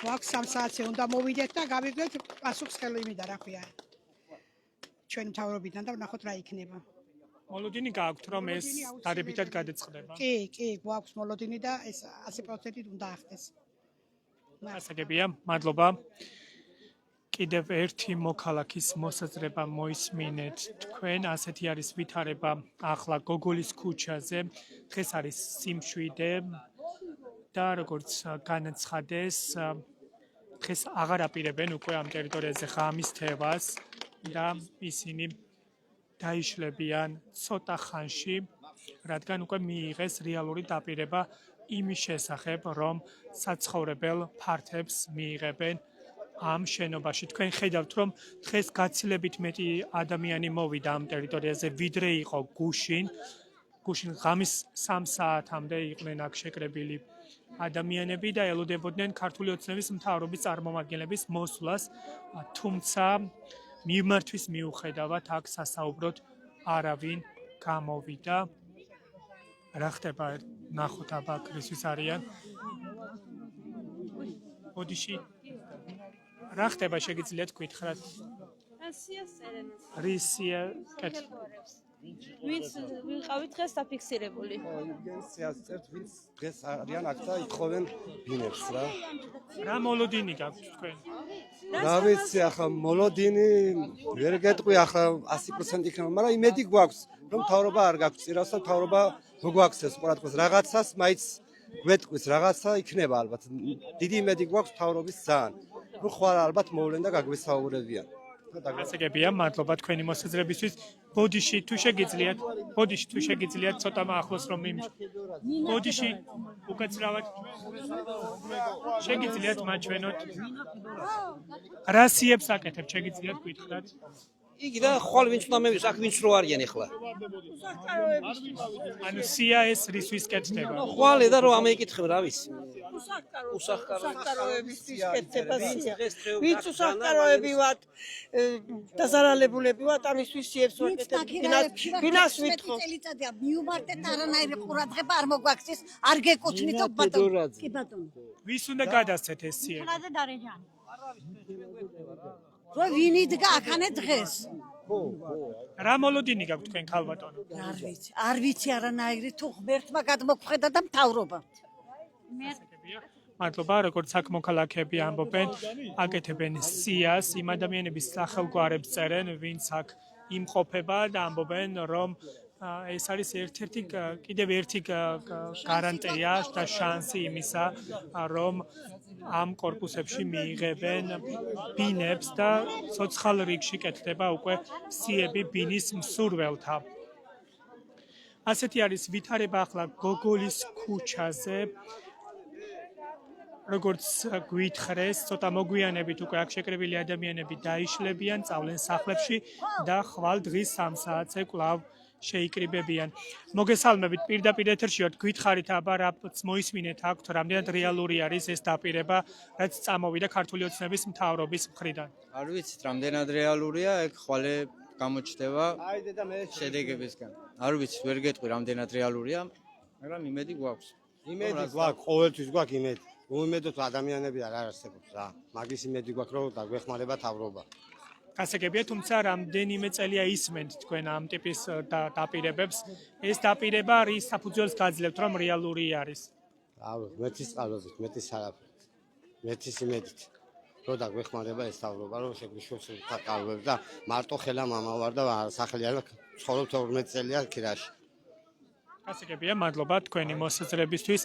გვაქვს 3 საათზე უნდა მოვიდეთ და გავიგეთ პასუხს ხელმიდან რა ქვია. ჩვენ მთავრობიდან და ვნახოთ რა იქნება. მოლოდინი გააქვთ, რომ ეს დადებითად გადაწყდება? კი, გვაქვს მოლოდინი და ეს 100%-ით უნდა ახდეს. ასაგებია, მადლობა. კიდევ ერთი მოქალაქის მოსაზრება მოისმინეთ თქვენ, ასეთი არის ვითარება ახლა გოგოლის ქუჩაზე. დღეს არის სიმშვიდე და როგორც განაცხადეს, დღეს აღარ აპირებენ უკვე ამ ტერიტორიაზე ღამის თევას და ისინი დაიშლებიან ცოტა ხანში, რადგან უკვე მიიღეს რეალური დაპირება იმის შესახებ, რომ საცხოვრებელ ფართებს მიიღებენ ამ შენობაში. თქვენ ხედავთ, რომ დღეს გაცილებით მეტი ადამიანი მოვიდა ამ ტერიტორიაზე, ვიდრე იყო გუშინ. გუშინ ღამის 3 საათამდე იყვნენ აქ შეკრებილი ადამიანები და ელოდებოდნენ ქართული ოცნების მთავრობის წარმომადგენლების მოსვლას, თუმცა მიმართვის მიუხედავად აქ სასაუბროდ არავინ გამოვიდა. რა ხდება? ნახოთ, აბა რისთვის არიან. ბოდიში რა ხდება, შეგიძლიათ გითხრათ? რისია კეთ ვინც ვიყავით დღეს დაფიქსირებული. ინგენციას წერთ, ვინც დღეს არიან აქ და ითხოვენ ბინებს რა. რა მოლოდინი გაქვთ თქვენ? რა ვიცი, ახლა მოლოდინი ვერ გეტყვი, ახლა 100% იქნება, მაგრამ იმედი გვაქვს, რომ მთავრობა არ გაგვწირავს და მთავრობა მოგვაქცევს ყურადღებას რაღაცას, მაინც გვეტყვის რაღაცა იქნება ალბათ. დიდი იმედი გვაქვს მთავრობის ძალიან. ნუ ხვალ ალბათ მოვლენ და გაგვესაუბრებიან. გასაგებია, მადლობა თქვენი მოსაზრებისთვის. ბოდიში თუ შეგიძლიათ ცოტა ახლოს რომ ბოდიში უკაცრავად შეგიძლიათ მაჩვენოთ. რა სიებს აკეთებთ, შეგიძლიათ გითხრათ? იგი და ხვალ ვინც უნდა მევიდეს, აქ ვინც რო არიან ახლა. ანუ სია ეს რისთვის კეთდება? ხვალე და რო ამეიკითხებ, რა ვიცი. უსახკაროებისთვის კეთდება სია. ვინც უსახკაროები ვართ, დაზარალებულები ვართ, ამისთვის სიებს ვაკეთებ. ფინანს ვითხოვ. წელიწადია მიუმარტეთ არანაირი ყურადღება არ მოგვაქცეს, არ გეკუთვნითო ბატონო. კი ბატონო. ვის უნდა გადასცეთ ეს სიები? ხლაზე დარეჯანი. რო ვინ იდგა აქანე დღეს? რა მოლოდინი გაქვთ თქვენ ქალბატონო? არ ვიცი არანაირი თუ ღმერთმა გადმოგხედა და მთავრობა. მადლობა, როგორც აქ მოქალაქეები ამბობენ, აკეთებენ სიას, იმ ადამიანების სახელგვარებს წერენ, ვინც აქ იმყოფება და ამბობენ, რომ ეს არის კიდევ ერთი გარანტია და შანსი იმისა, რომ ამ კორპუსებში მიიღებენ ბინებს და ცოცხალ რიგში კეთდება უკვე სიები ბინის მსურველთა. ასეთი არის ვითარება ახლა გოგოლის ქუჩაზე. როგორც გვითხრეს, ცოტა მოგვიანებით უკვე აქ შეკრებილი ადამიანები დაიშლებიან, წავლენ სახლებში და ხვალ დღის 3 საათზე კვლავ შეიკრიბებიან. მოგესალმებით, პირდაპირ ეთერში ვართ, გითხარით აბა რაც მოისმინეთ აქვთ, რამდენად რეალური არის ეს დაპირება, რაც წამოვიდა ქართული ოცნების მთავრობის მხრიდან. არ ვიცით, რამდენად რეალურია, ეგ ხვალე გამოჩნდება შედეგებისგან. არ ვიცით, ვერ გეტყვი რამდენად რეალურია, მაგრამ იმედი გვაქვს. იმედი გვაქვს, ყოველთვის გვაქვს იმედი. უიმედოთ ადამიანები არ არსებობს რა. მაგის იმედი გვაქვს, რომ დაგვეხმარება თავრობა. გასაგებია, თუმცა რამდენიმე წელია ისმენთ თქვენ ამ ტიპის დაპირებებს. ეს დაპირება რის საფუძველს გაძლევთ, რომ რეალური არის? მეტის წყალობით, მეტის არაფერით. მეტის იმედით. რომ დაგვეხმარება ეს თავრობა, რომ შეგვიშვებს თაკალვებს და მარტო ხელა მამა ვარ და სახელიანი ცხოვრობ 12 წელია ქირაში. გასაგებია, მადლობა თქვენი მოსაზრებისთვის.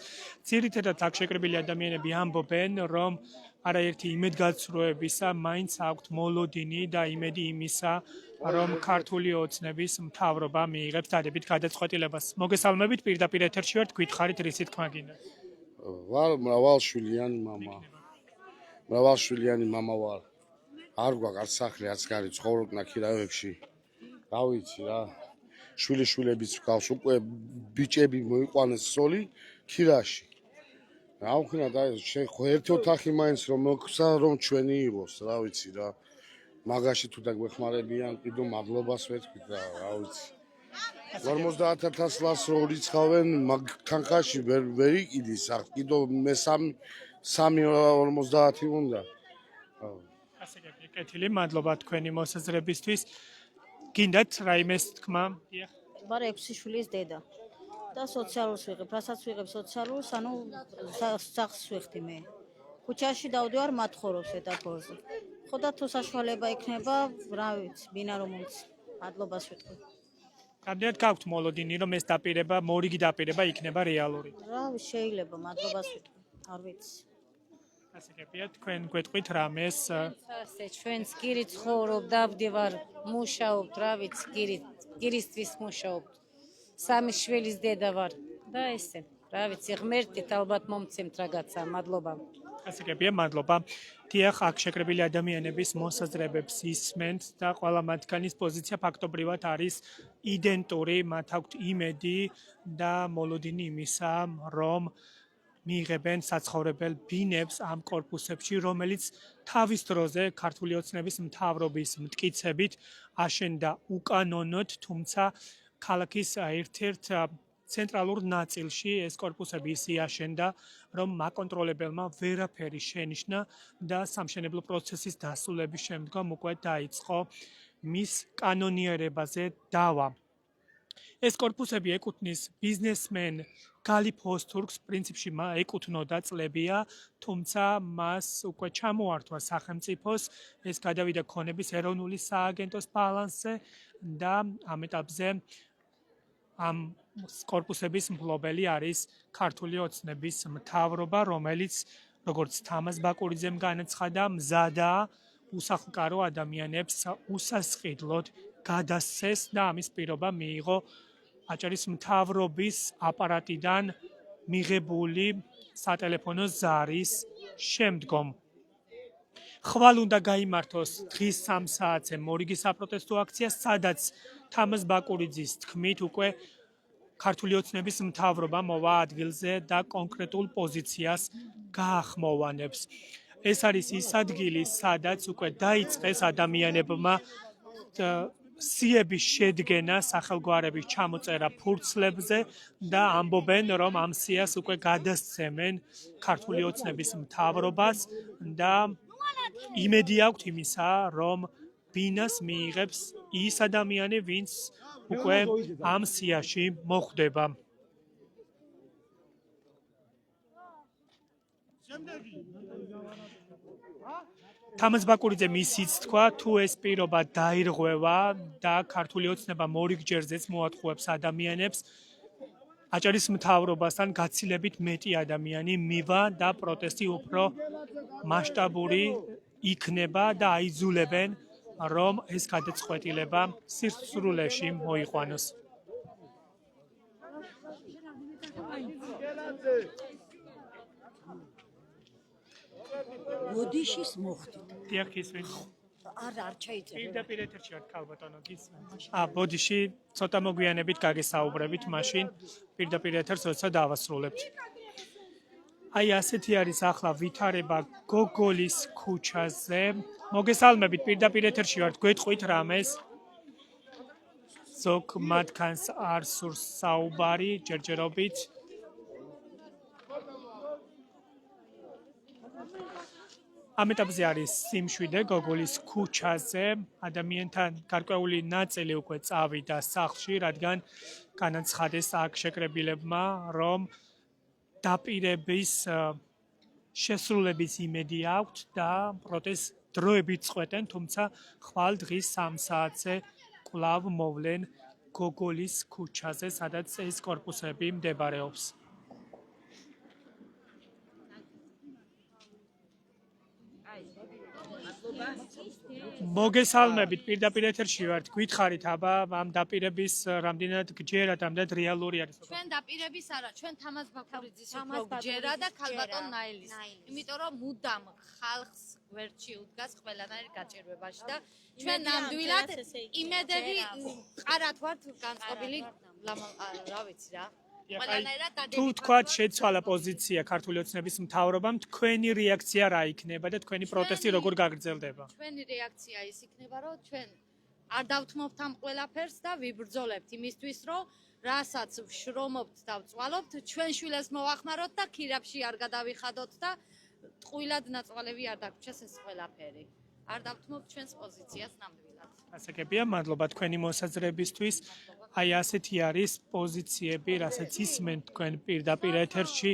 ძირითადად აქ შეკრებილი ადამიანები ამბობენ, რომ არაერთი იმედგაცრუებისა მაინც აქვთ მოლოდინი და იმედი იმისა, რომ ქართული ოცნების მთავრობა მიიღებს დადებით გადაწყვეტილებას. მოგესალმებით, პირდაპირ ეთერში ვართ, გითხარით რისი თქმა გინდა? ვარ მრავალშვილიანი მამა ვარ. არ გვაქვს არც სახლი, არც გარი, ცხოვრობ ნაქირავებში. რა ვიცი რა. შვილიშვილებიც გავს უკვე ბიჭები მოიყვანეს სოლი ქირაში. რა ვქნა და შენ ხო ერთი ოთახი მაინც რომ მოგცა რომ ჩვენი იყოს, რა ვიცი რა. მაგაში თუ დაგვეხმარებიან, კიდო მადლობას ვეთქვით და რა ვიცი. 50,000 ლას რო რიცხავენ, მაგ თანხაში ვერ იყიდის, კიდო მე 3.50 უნდა. გასაგებია, კეთილი, მადლობა თქვენი მოსაზრებისთვის. გინდათ რაიმეს თქმა? ვარ 6 შვილის დედა და სოციალურს ვიღებ. რასაც ვიღებ სოციალურს, ანუ სახლს ვიხდი მე. ქუჩაში დავდივარ მათხოვრობს ეტაპორზე. ხო და თუ საშუალება იქნება, რა ვიცი, ბინა რომ მომცი. მადლობას ვიტყვი. რამდენად გაქვთ მოლოდინი, რომ ეს დაპირება, მორიგი დაპირება იქნება რეალური? რა შეიძლება, მადლობას ვიტყვი. არ ვიცი. გასაგებია, თქვენ გვეტყვით რამეს? ჩვენც გირით ცხოვრობ, დავდივარ, მუშაობთ, რა ვიცი, გირისთვის მუშაობთ. 3 შვილის დედა ვარ და ესე, რა ვიცი, ღმერთით ალბათ მომცემთ რაღაცა, მადლობა. გასაგებია, მადლობა. დიახ, აქ შეკრებილი ადამიანების მოსაზრებებს ისმენთ და ყველა მათგანის პოზიცია ფაქტობრივად არის იდენტური, მათ აქვთ იმედი და მოლოდინი იმისა, რომ მიიღებენ საცხოვრებელ ბინებს ამ კორპუსებში, რომელიც თავის დროზე ქართული ოცნების მთავრობის მტკიცებით აშენდა უკანონოდ, თუმცა ქალაქის ერთ-ერთ ცენტრალურ ნაწილში ეს კორპუსები ისე აშენდა, რომ მაკონტროლებელმა ვერაფერი შენიშნა და სამშენებლო პროცესის დასრულების შემდგომ უკვე დაიწყო მის კანონიერებაზე დავა. ეს კორპუსები ეკუთვნის ბიზნესმენ გალი ფოსტურგს, პრინციპში ეკუთვნოდა წლებია, თუმცა მას უკვე ჩამოართვა სახელმწიფოს, ეს გადავიდა ქონების ეროვნული სააგენტოს ბალანსზე და ამ ეტაპზე ამ კორპუსების მფლობელი არის ქართული ოცნების მთავრობა, რომელიც როგორც თამაზ ბაკურიძემ განაცხადა, მზადაა უსახლკარო ადამიანებს უსასყიდლოდ გადასცეს და ამის პირობა მიიღო აჭარის მთავრობის აპარატიდან მიღებული სატელეფონო ზარის შემდგომ. ხვალ უნდა გაიმართოს დღის 3 საათზე მორიგი საპროტესტო აქცია, სადაც თამაზ ბაკურიძის თქმით უკვე ქართული ოცნების მთავრობა მოვა ადგილზე და კონკრეტულ პოზიციას გაახმოვანებს. ეს არის ის ადგილი, სადაც უკვე დაიწყეს ადამიანებმა სიების შედგენა, სახელგვარების ჩამოწერა ფურცლებზე და ამბობენ, რომ ამ სიას უკვე გადასცემენ ქართული ოცნების მთავრობას და იმედი აქვთ იმისა, რომ ბინას მიიღებს ის ადამიანი, ვინც უკვე ამ სიაში მოხვდება. თამაზ ბაკურიძემ ისიც თქვა, თუ ეს პირობა დაირღვევა და ქართული ოცნება მორიგჯერზეც მოატყუებს ადამიანებს, აჭარის მთავრობასთან გაცილებით მეტი ადამიანი მივა და პროტესტი უფრო მასშტაბური იქნება და აიძულებენ, რომ ეს გადაწყვეტილება სისრულეში მოიყვანოს. ბოდიშის მოხდით. დიახ, ისვენ. არ ჩაიწერა. პირდაპირ ეთერში ვარ, ქალბატონო, გისმენთ. ბოდიში ცოტა მოგვიანებით გაგესაუბრებით, მაშინ პირდაპირ ეთერს როცა დავასრულებთ. აი ასეთი არის ახლა ვითარება გოგოლის ქუჩაზე. მოგესალმებით, პირდაპირ ეთერში ვართ, გვეტყვით რამეს. ზოგ მათგანს არ სურს საუბარი, ჯერჯერობით. ამ ეტაპზე არის სიმშვიდე გოგოლის ქუჩაზე. ადამიანთან გარკვეული ნაწილი უკვე წავიდა სახლში, რადგან განაცხადეს აქ შეკრებილებმა, რომ დაპირების შესრულების იმედი აქვთ და პროტესტს დროებით წყვეტენ, თუმცა ხვალ დღის 3 საათზე კვლავ მოვლენ გოგოლის ქუჩაზე, სადაც ეს კორპუსები მდებარეობს. მოგესალმებით, პირდაპირ ეთერში ვართ, გითხარით, აბა ამ დაპირების რამდენად გჯერათ, ამდენად რეალური არის. ჩვენ დაპირების არა, ჩვენ თამაზ ბაკურიძის უფრო გჯერა და ქალბატონ ნაილის. იმიტომ რომ მუდამ ხალხს გვერდში უდგას ყველანაირ გაჭირვებაში და ჩვენ ნამდვილად იმედები ყარად ვართ განწყობილი, რა ვიცი რა. თუ თქვათ შეცვალა პოზიცია ქართული ოცნების მთავრობამ, თქვენი რეაქცია რა იქნება და თქვენი პროტესტი როგორ გაგრძელდება? ჩვენი რეაქცია ის იქნება, რომ ჩვენ არ დავთმობთ ამ ყველაფერს და ვიბრძოლებთ იმისთვის, რომ რასაც ვშრომობთ და ვწვალობთ, ჩვენ შვილებს მოვახმაროთ და ქირაბში არ გადავიხადოთ და ტყუილად ნაწყალები არ დაგვრჩეს ეს ყველაფერი. არ დავთმობთ ჩვენს პოზიციას ნამდვილად. ასაკებია, მადლობა თქვენი მოსაზრებისთვის. აი ასეთი არის პოზიციები, რასაც ისმენ თქვენ პირდაპირ ეთერში,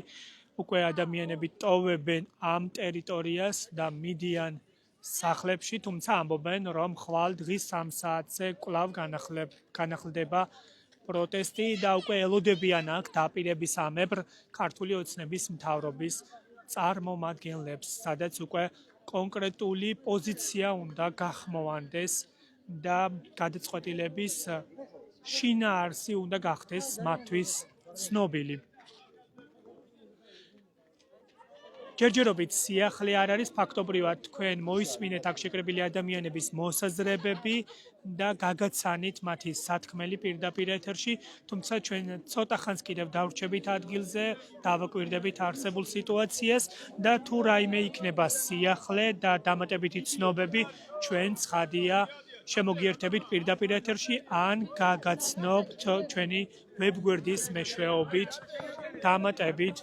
უკვე ადამიანები ტოვებენ ამ ტერიტორიას და მიდიან სახლებში, თუმცა ამბობენ, რომ ხვალ დღის 3 საათზე კვლავ განახლდება პროტესტი და უკვე ელოდებიან აქ დაპირების ამებრ ქართული ოცნების მთავრობის წარმომადგენლებს, სადაც უკვე კონკრეტული პოზიცია უნდა გახმოვანდეს და გადაწყვეტილების შინაარსი უნდა გახდეს მათთვის ცნობილი. ჯერჯერობით სიახლე არ არის, ფაქტობრივად თქვენ მოისმინეთ აქ შეკრებილი ადამიანების მოსაზრებები და გაგაცანით მათი სათქმელი პირდაპირ ეთერში, თუმცა ჩვენ ცოტა ხანს კიდევ დავრჩებით ადგილზე, დავაკვირდებით არსებულ სიტუაციას და თუ რაიმე იქნება სიახლე და დამატებითი ცნობები, ჩვენ ცხადია შემოგიერთებით პირდაპირ ეთერში ან გაგაცნობთ ჩვენი ვებგვერდის მეშვეობით, დამატებით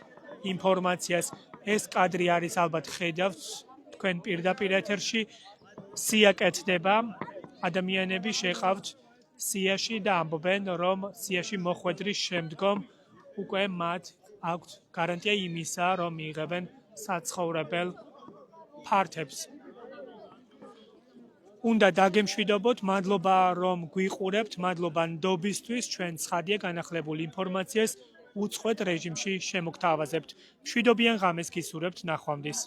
ინფორმაციას. ეს კადრი არის ალბათ ხედავთ თქვენ პირდაპირ ეთერში. სია კეთდება, ადამიანები შეყავთ სიაში და ამბობენ, რომ სიაში მოხვედრის შემდგომ უკვე მათ აქვთ გარანტია იმისა, რომ მიიღებენ საცხოვრებელ ფართებს. უნდა დაგემშვიდობოთ, მადლობა რომ გვიყურებთ, მადლობა ნდობისთვის, ჩვენ ცხადია განახლებული ინფორმაციას უწყვეტ რეჟიმში შემოგთავაზებთ. მშვიდობიან ღამეს გისურვებთ, ნახვამდის.